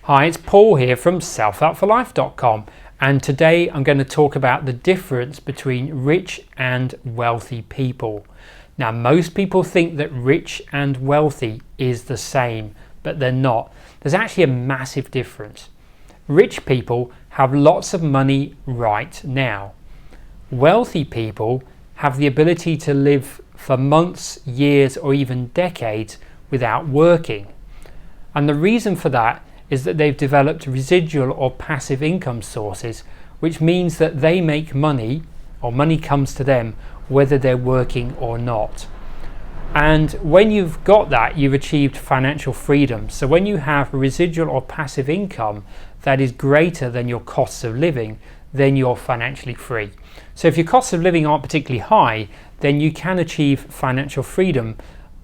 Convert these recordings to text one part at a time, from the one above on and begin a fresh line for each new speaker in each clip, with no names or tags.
Hi, it's Paul here from selfoutforlife.com, and today I'm going to talk about the difference between rich and wealthy people. Now, most people think that rich and wealthy is the same, but they're not. There's actually a massive difference. Rich people have lots of money right now. Wealthy people have the ability to live for months, years, or even decades without working. And the reason for that is that they've developed residual or passive income sources, which means that they make money, or money comes to them, whether they're working or not. And when you've got that, you've achieved financial freedom. So when you have residual or passive income that is greater than your costs of living, then you're financially free. So if your costs of living aren't particularly high, then you can achieve financial freedom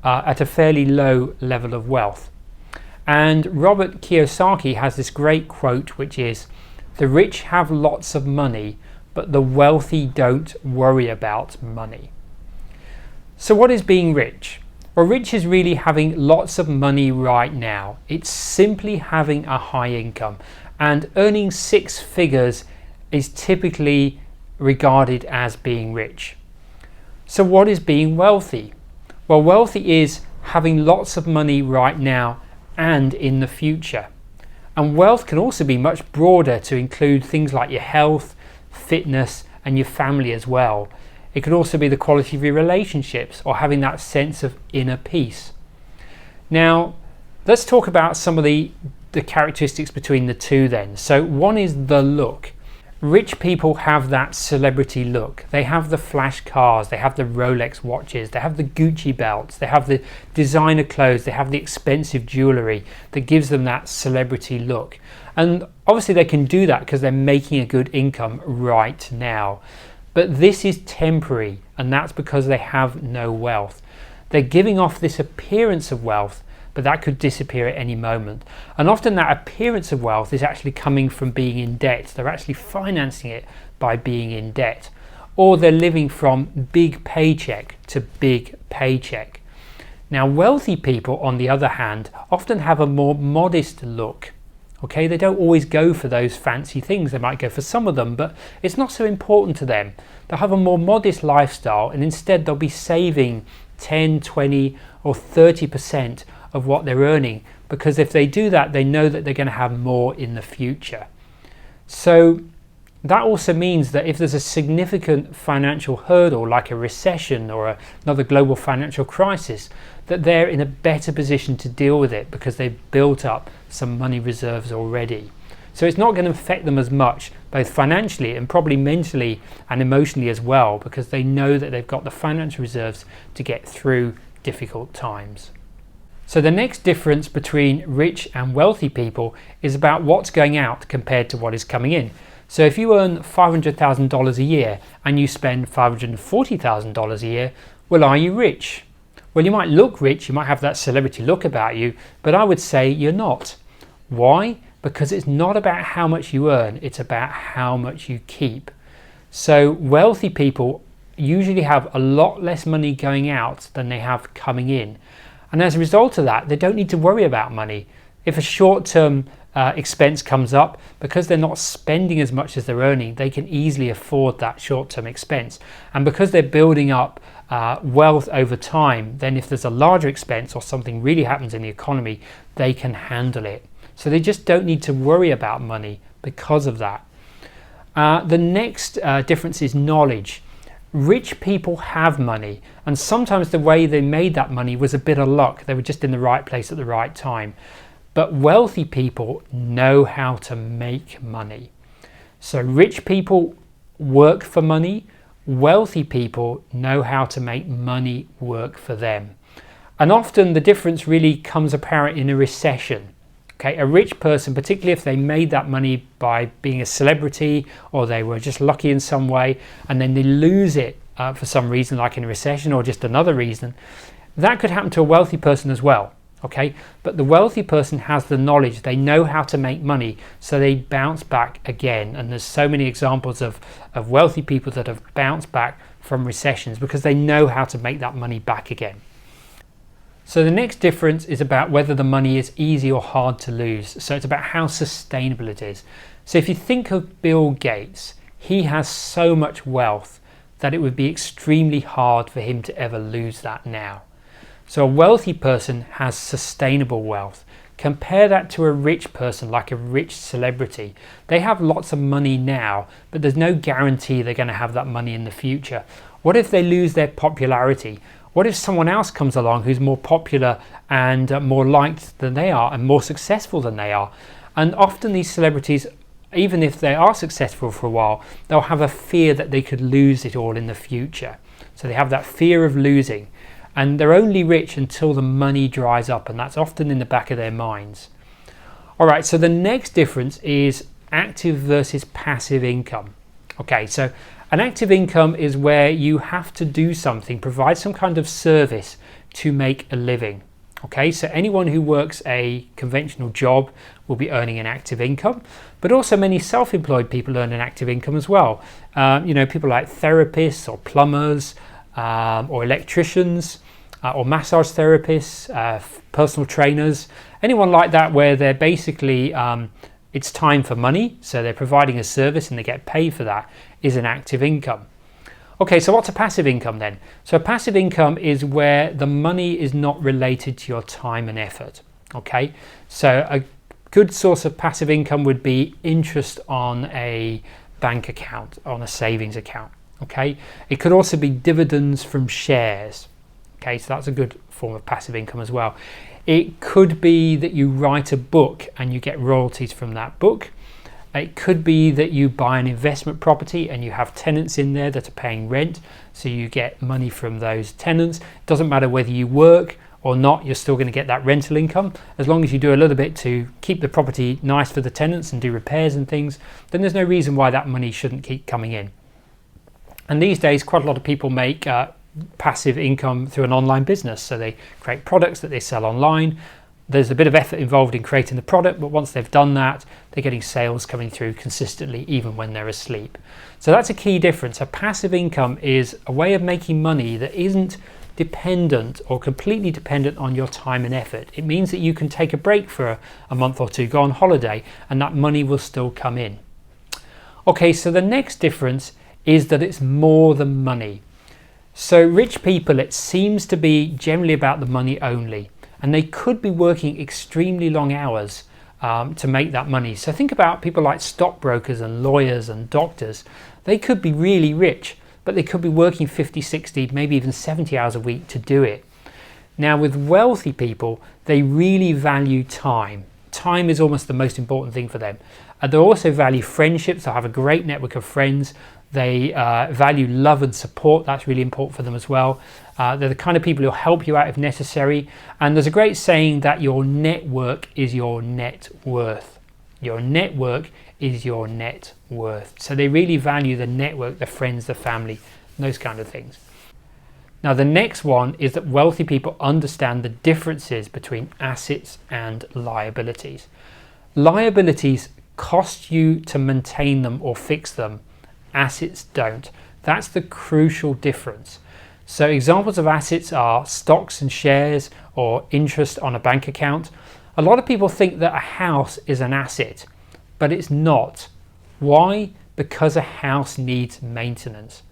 at a fairly low level of wealth. And Robert Kiyosaki has this great quote, which is, "The rich have lots of money, but the wealthy don't worry about money." So what is being rich? Well, rich is really having lots of money right now. It's simply having a high income, and earning six figures is typically regarded as being rich. So what is being wealthy? Well, wealthy is having lots of money right now and in the future. And wealth can also be much broader to include things like your health, fitness, and your family as well. It could also be the quality of your relationships or having that sense of inner peace. Now, let's talk about some of the characteristics between the two then. So one is the look. Rich people have that celebrity look. They have the flash cars, they have the Rolex watches, they have the Gucci belts, they have the designer clothes, they have the expensive jewelry that gives them that celebrity look. And obviously they can do that because they're making a good income right now. But this is temporary, and that's because they have no wealth. They're giving off this appearance of wealth, but that could disappear at any moment. And often that appearance of wealth is actually coming from being in debt. They're actually financing it by being in debt. Or they're living from big paycheck to big paycheck. Now, wealthy people, on the other hand, often have a more modest look. Okay, they don't always go for those fancy things. They might go for some of them, but it's not so important to them. They'll have a more modest lifestyle, and instead they'll be saving 10, 20, or 30% of what they're earning, because if they do that, they know that they're going to have more in the future. So that also means that if there's a significant financial hurdle like a recession or another global financial crisis, that they're in a better position to deal with it because they've built up some money reserves already. So it's not going to affect them as much, both financially and probably mentally and emotionally as well, because they know that they've got the financial reserves to get through difficult times. So the next difference between rich and wealthy people is about what's going out compared to what is coming in. So if you earn $500,000 a year and you spend $540,000 a year, well, are you rich? Well, you might look rich, you might have that celebrity look about you, but I would say you're not. Why? Because it's not about how much you earn, it's about how much you keep. So wealthy people usually have a lot less money going out than they have coming in. And as a result of that, they don't need to worry about money. If a short-term expense comes up, because they're not spending as much as they're earning, they can easily afford that short-term expense. And because they're building up wealth over time, then if there's a larger expense or something really happens in the economy, they can handle it. So they just don't need to worry about money because of that. The next difference is knowledge. Rich people have money, and sometimes the way they made that money was a bit of luck. They were just in the right place at the right time. But wealthy people know how to make money. So rich people work for money. Wealthy people know how to make money work for them. And often the difference really comes apparent in a recession. Okay, a rich person, particularly if they made that money by being a celebrity or they were just lucky in some way, and then they lose it for some reason, like in a recession or just another reason, that could happen to a wealthy person as well. Okay, but the wealthy person has the knowledge, they know how to make money, so they bounce back again. And there's so many examples of wealthy people that have bounced back from recessions because they know how to make that money back again. So the next difference is about whether the money is easy or hard to lose. So it's about how sustainable it is. So if you think of Bill Gates, he has so much wealth that it would be extremely hard for him to ever lose that now. So a wealthy person has sustainable wealth. Compare that to a rich person, like a rich celebrity. They have lots of money now, but there's no guarantee they're going to have that money in the future. What if they lose their popularity? What if someone else comes along who's more popular and more liked than they are and more successful than they are? And often these celebrities, even if they are successful for a while, they'll have a fear that they could lose it all in the future. So they have that fear of losing. And they're only rich until the money dries up, and that's often in the back of their minds. All right, so the next difference is active versus passive income. Okay, so an active income is where you have to do something, provide some kind of service to make a living. Okay, so anyone who works a conventional job will be earning an active income, but also many self-employed people earn an active income as well. People like therapists or plumbers or electricians or massage therapists, personal trainers, anyone like that where they're basically, it's time for money, so they're providing a service and they get paid for that, is an active income. Okay, so what's a passive income then? So a passive income is where the money is not related to your time and effort. Okay, so a good source of passive income would be interest on a bank account, on a savings account. Okay, it could also be dividends from shares. Okay, so that's a good form of passive income as well. It could be that you write a book and you get royalties from that book. It could be that you buy an investment property and you have tenants in there that are paying rent, so you get money from those tenants. It doesn't matter whether you work or not, you're still going to get that rental income. As long as you do a little bit to keep the property nice for the tenants and do repairs and things, then there's no reason why that money shouldn't keep coming in. And these days, quite a lot of people make passive income through an online business. So they create products that they sell online. There's a bit of effort involved in creating the product, but once they've done that, they're getting sales coming through consistently, even when they're asleep. So that's a key difference. A passive income is a way of making money that isn't dependent or completely dependent on your time and effort. It means that you can take a break for a month or two, go on holiday, and that money will still come in. Okay, so the next difference is that it's more than money. So rich people, it seems to be generally about the money only, and they could be working extremely long hours to make that money. So think about people like stockbrokers and lawyers and doctors. They could be really rich, but they could be working 50, 60, maybe even 70 hours a week to do it. Now with wealthy people, they really value time. Time is almost the most important thing for them. They also value friendships. They'll have a great network of friends. They value love and support. That's really important for them as well. They're the kind of people who'll help you out if necessary. And there's a great saying that your network is your net worth. Your network is your net worth. So they really value the network, the friends, the family, those kind of things. Now the next one is that wealthy people understand the differences between assets and liabilities. Liabilities cost you to maintain them or fix them. Assets don't. That's the crucial difference. So examples of assets are stocks and shares or interest on a bank account. A lot of people think that a house is an asset, but it's not. Why? Because a house needs maintenance.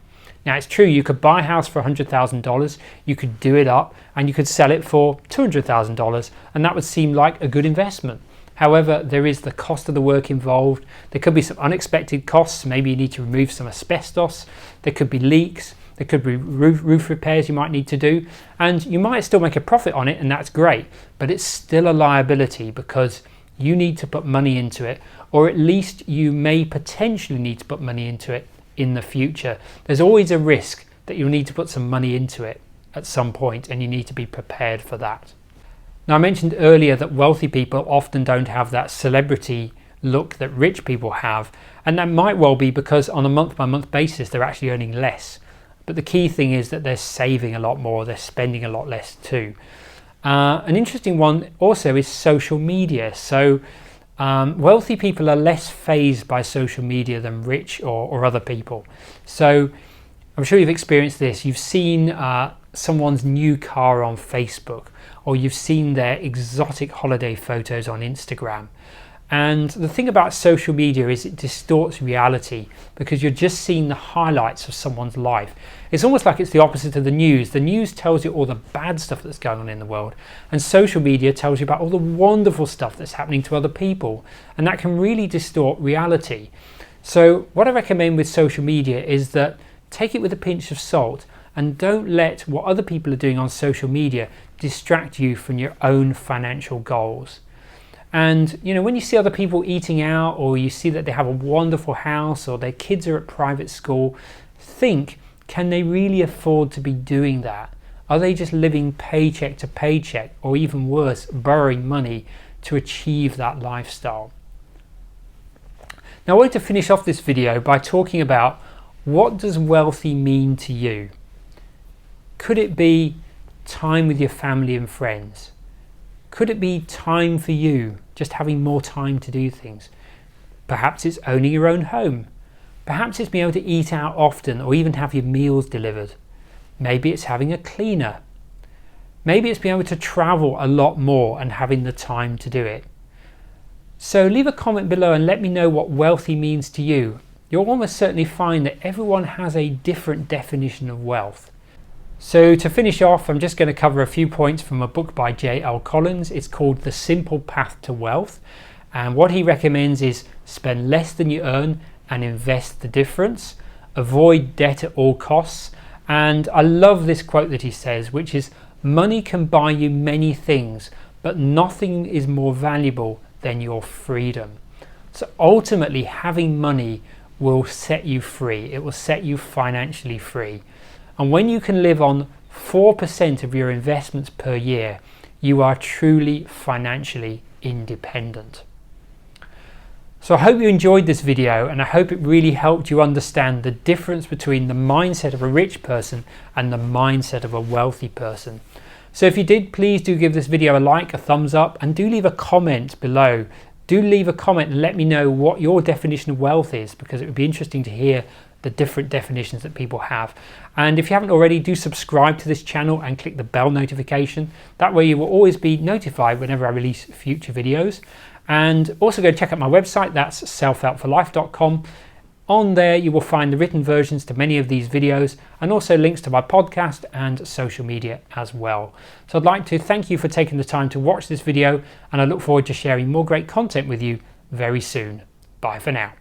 Now it's true, you could buy a house for $100,000, you could do it up and you could sell it for $200,000, and that would seem like a good investment. However, there is the cost of the work involved. There could be some unexpected costs. Maybe you need to remove some asbestos. There could be leaks. There could be roof repairs you might need to do. And you might still make a profit on it, and that's great. But it's still a liability because you need to put money into it, or at least you may potentially need to put money into it in the future. There's always a risk that you'll need to put some money into it at some point, and you need to be prepared for that. Now, I mentioned earlier that wealthy people often don't have that celebrity look that rich people have, and that might well be because on a month-by-month basis they're actually earning less. But the key thing is that they're saving a lot more, they're spending a lot less too. An interesting one also is social media. So wealthy people are less fazed by social media than rich or other people. So I'm sure you've experienced this. You've seen someone's new car on Facebook, or you've seen their exotic holiday photos on Instagram. And the thing about social media is it distorts reality because you're just seeing the highlights of someone's life. It's almost like it's the opposite of the news. The news tells you all the bad stuff that's going on in the world, and social media tells you about all the wonderful stuff that's happening to other people, and that can really distort reality. So what I recommend with social media is that take it with a pinch of salt, and don't let what other people are doing on social media distract you from your own financial goals. And when you see other people eating out, or you see that they have a wonderful house, or their kids are at private school, think, can they really afford to be doing that? Are they just living paycheck to paycheck, or even worse, borrowing money to achieve that lifestyle? Now I want to finish off this video by talking about, what does wealthy mean to you? Could it be time with your family and friends? Could it be time for you, just having more time to do things? Perhaps it's owning your own home. Perhaps it's being able to eat out often, or even have your meals delivered. Maybe it's having a cleaner. Maybe it's being able to travel a lot more and having the time to do it. So leave a comment below and let me know what wealthy means to you. You'll almost certainly find that everyone has a different definition of wealth. So to finish off, I'm just going to cover a few points from a book by J.L. Collins. It's called The Simple Path to Wealth. And what he recommends is spend less than you earn and invest the difference. Avoid debt at all costs. And I love this quote that he says, which is, money can buy you many things, but nothing is more valuable than your freedom. So ultimately, having money will set you free. It will set you financially free. And when you can live on 4% of your investments per year, you are truly financially independent. So I hope you enjoyed this video, and I hope it really helped you understand the difference between the mindset of a rich person and the mindset of a wealthy person. So if you did, please do give this video a like, a thumbs up, and do leave a comment below. Do leave a comment and let me know what your definition of wealth is, because it would be interesting to hear the different definitions that people have. And if you haven't already, do subscribe to this channel and click the bell notification. That way you will always be notified whenever I release future videos. And also go check out my website, that's selfhelpforlife.com. On there you will find the written versions to many of these videos, and also links to my podcast and social media as well. So I'd like to thank you for taking the time to watch this video, and I look forward to sharing more great content with you very soon. Bye for now.